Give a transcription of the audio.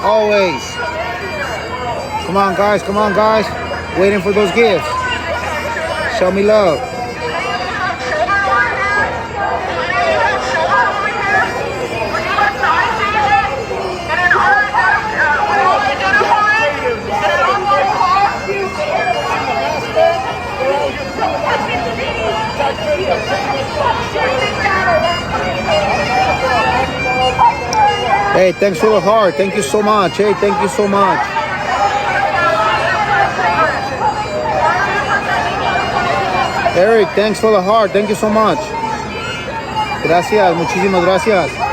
always. Come on, guys. Come on, guys. Waiting for those gifts. Show me love. Hey, thanks for the heart. Thank you so much. Hey, thank you so much. Eric, thanks for the heart. Thank you so much. Gracias, muchísimas gracias.